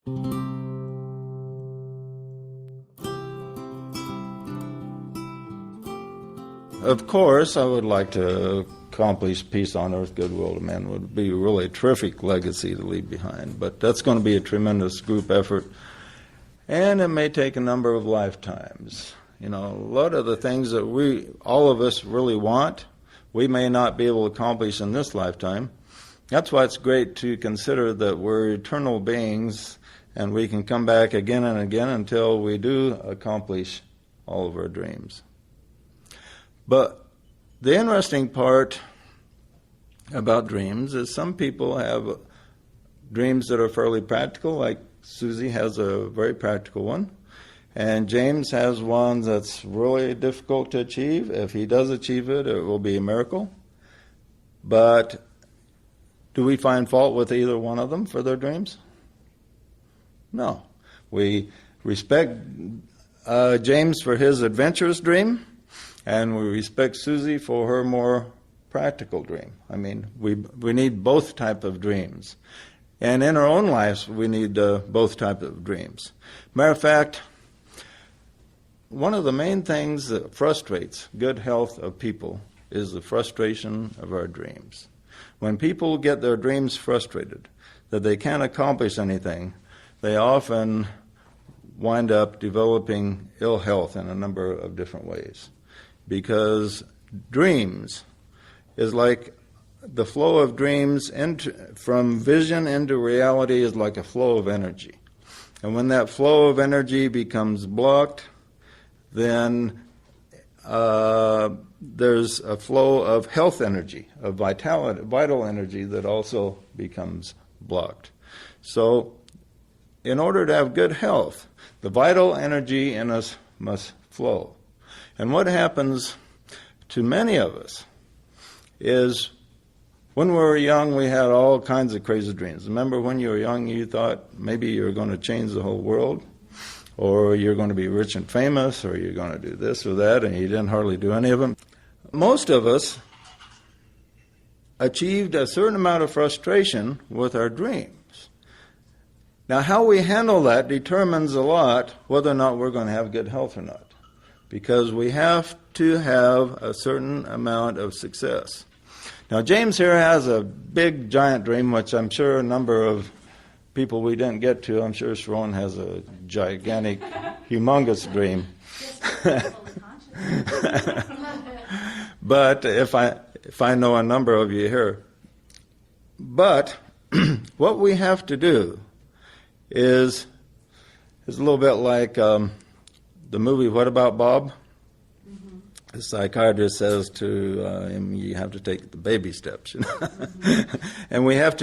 Of course, I would like to accomplish peace on earth, goodwill to men. It would be really a terrific legacy to leave behind. But that's going to be a tremendous group effort, and it may take a number of lifetimes. You know, a lot of the things that all of us really want, we may not be able to accomplish in this lifetime. That's why it's great to consider that we're eternal beings, and we can come back again and again until we do accomplish all of our dreams. But the interesting part about dreams is some people have dreams that are fairly practical, like Susie has a very practical one, and James has one that's really difficult to achieve. If he does achieve it, it will be a miracle. But do we find fault with either one of them for their dreams? No. We respect James for his adventurous dream, and we respect Susie for her more practical dream. I mean, we need both type of dreams. And in our own lives, we need both types of dreams. Matter of fact, one of the main things that frustrates good health of people is the frustration of our dreams. When people get their dreams frustrated, that they can't accomplish anything, they often wind up developing ill health in a number of different ways. Because dreams is like the flow of dreams from vision into reality is like a flow of energy. And when that flow of energy becomes blocked, then there's a flow of health energy, of vital energy that also becomes blocked. So in order to have good health, the vital energy in us must flow. And what happens to many of us is when we were young, we had all kinds of crazy dreams. Remember when you were young, you thought maybe you were going to change the whole world, or you're going to be rich and famous, or you're going to do this or that, and you didn't hardly do any of them. Most of us achieved a certain amount of frustration with our dreams. Now, how we handle that determines a lot whether or not we're going to have good health or not. Because we have to have a certain amount of success. Now, James here has a big, giant dream, which I'm sure a number of people we didn't get to, I'm sure Sharon has a gigantic, humongous dream. But if I know a number of you here. But what we have to do is a little bit like the movie What About Bob? Mm-hmm. The psychiatrist says to him, you have to take the baby steps. You know? Mm-hmm. And we have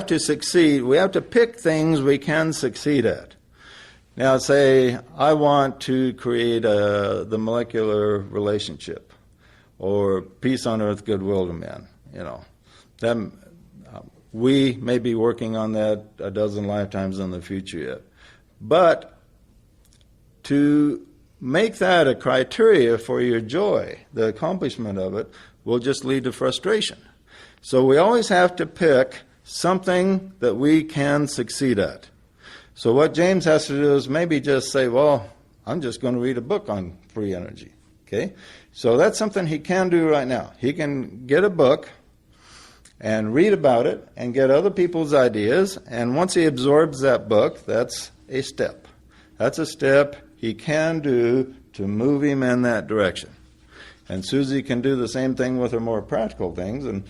to succeed. We have to pick things we can succeed at. Now say, I want to create the molecular relationship, or peace on earth, goodwill to men. You know, we may be working on that a dozen lifetimes in the future yet. But to make that a criteria for your joy, the accomplishment of it, will just lead to frustration. So we always have to pick something that we can succeed at. So what James has to do is maybe just say, well, I'm just going to read a book on free energy. Okay? So that's something he can do right now. He can get a book and read about it and get other people's ideas, and once he absorbs that book, that's a step. That's a step he can do to move him in that direction. And Susie can do the same thing with her more practical things, and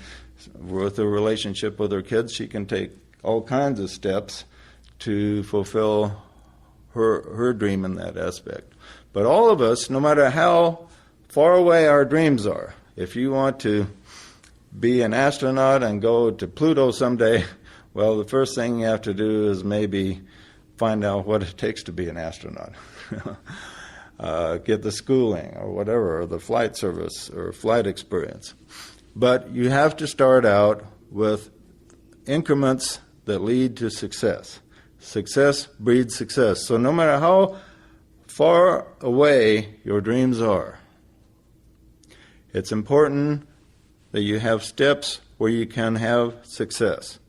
with her relationship with her kids, she can take all kinds of steps to fulfill her dream in that aspect. But all of us, no matter how far away our dreams are, if you want to be an astronaut and go to Pluto someday, well, the first thing you have to do is maybe find out what it takes to be an astronaut. Get the schooling or whatever, or the flight service or flight experience. But you have to start out with increments that lead to success. Success breeds success. So no matter how far away your dreams are, it's important that you have steps where you can have success.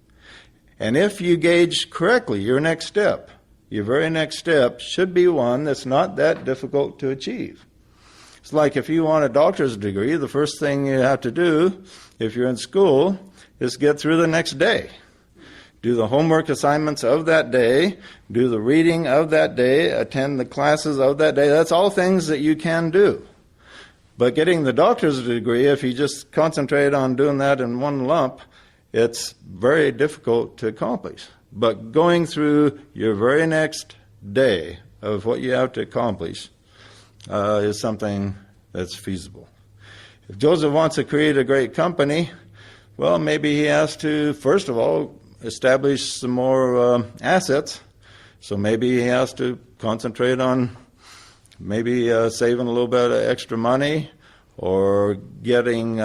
And if you gauge correctly, your very next step should be one that's not that difficult to achieve. It's like if you want a doctor's degree, the first thing you have to do, if you're in school, is get through the next day. Do the homework assignments of that day, do the reading of that day, attend the classes of that day. That's all things that you can do. But getting the doctor's degree, if you just concentrate on doing that in one lump, it's very difficult to accomplish. But going through your very next day of what you have to accomplish is something that's feasible. If Joseph wants to create a great company, well, maybe he has to, first of all, establish some more assets. So maybe he has to concentrate on maybe saving a little bit of extra money or getting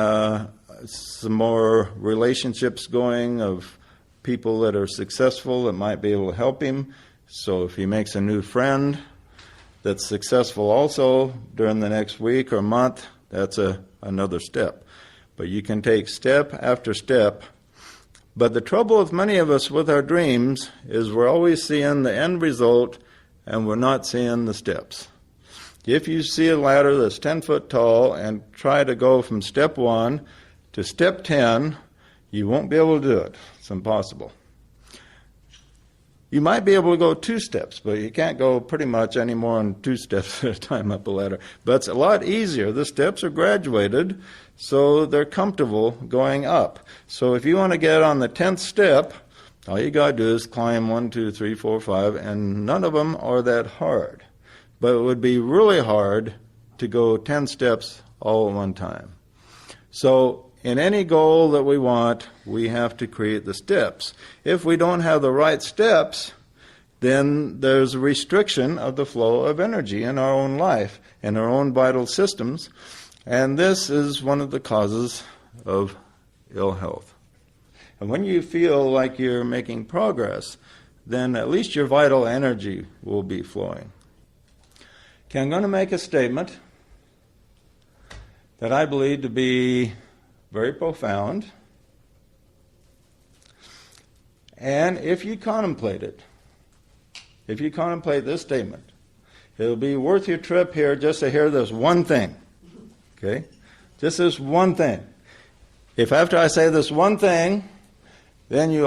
some more relationships going of people that are successful that might be able to help him. So if he makes a new friend that's successful also during the next week or month, that's another step. But you can take step after step. But the trouble with many of us with our dreams is we're always seeing the end result and we're not seeing the steps. If you see a ladder that's 10 foot tall and try to go from step 1 to step 10, you won't be able to do it. It's impossible. You might be able to go 2 steps, but you can't go pretty much any more than 2 steps at a time up a ladder. But it's a lot easier. The steps are graduated, so they're comfortable going up. So if you want to get on the 10th step, all you got to do is climb 1, 2, 3, 4, 5, and none of them are that hard. But it would be really hard to go 10 steps all at one time. So in any goal that we want, we have to create the steps. If we don't have the right steps, then there's a restriction of the flow of energy in our own life, in our own vital systems, and this is one of the causes of ill health. And when you feel like you're making progress, then at least your vital energy will be flowing. Okay, I'm going to make a statement that I believe to be very profound. And if you contemplate this statement, it'll be worth your trip here just to hear this one thing. Okay? Just this one thing. If after I say this one thing, then you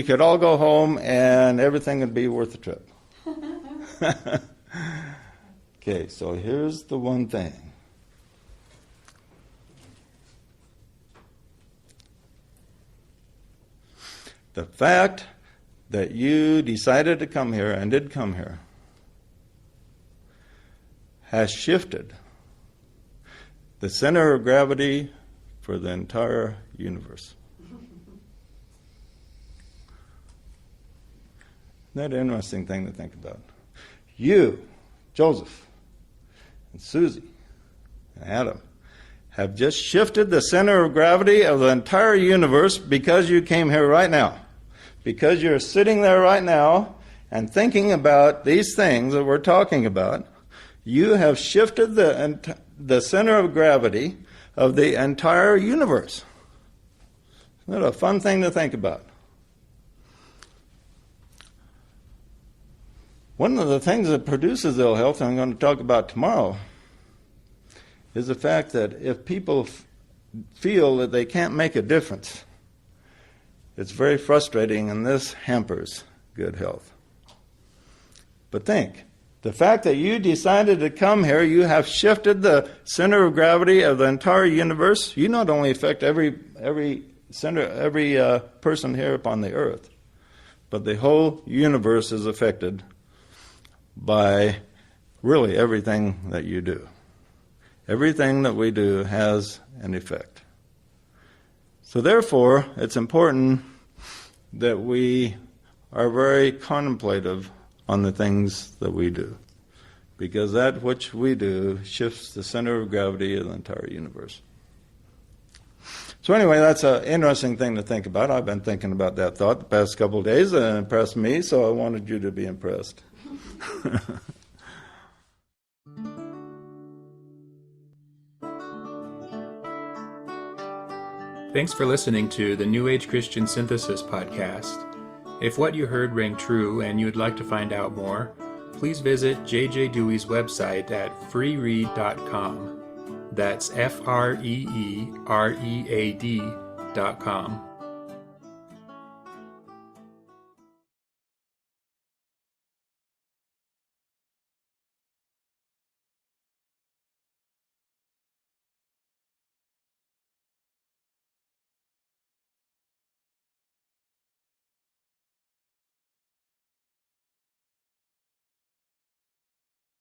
could all go home and everything would be worth the trip. Okay, so here's the one thing. The fact that you decided to come here and did come here has shifted the center of gravity for the entire universe. Isn't that an interesting thing to think about? You, Joseph, and Susie, and Adam, have just shifted the center of gravity of the entire universe because you came here right now. Because you're sitting there right now and thinking about these things that we're talking about, you have shifted the center of gravity of the entire universe. Isn't that a fun thing to think about? One of the things that produces ill health, and I'm going to talk about tomorrow, is the fact that if people feel that they can't make a difference, it's very frustrating, and this hampers good health. But think, the fact that you decided to come here, you have shifted the center of gravity of the entire universe. You not only affect every person here upon the earth, but the whole universe is affected by really everything that you do. Everything that we do has an effect. So therefore, it's important that we are very contemplative on the things that we do, because that which we do shifts the center of gravity of the entire universe. So anyway, that's an interesting thing to think about. I've been thinking about that thought the past couple of days, and it impressed me, so I wanted you to be impressed. Thanks for listening to the New Age Christian Synthesis podcast. If what you heard rang true and you would like to find out more, please visit J.J. Dewey's website at freeread.com. That's FREEREAD.com.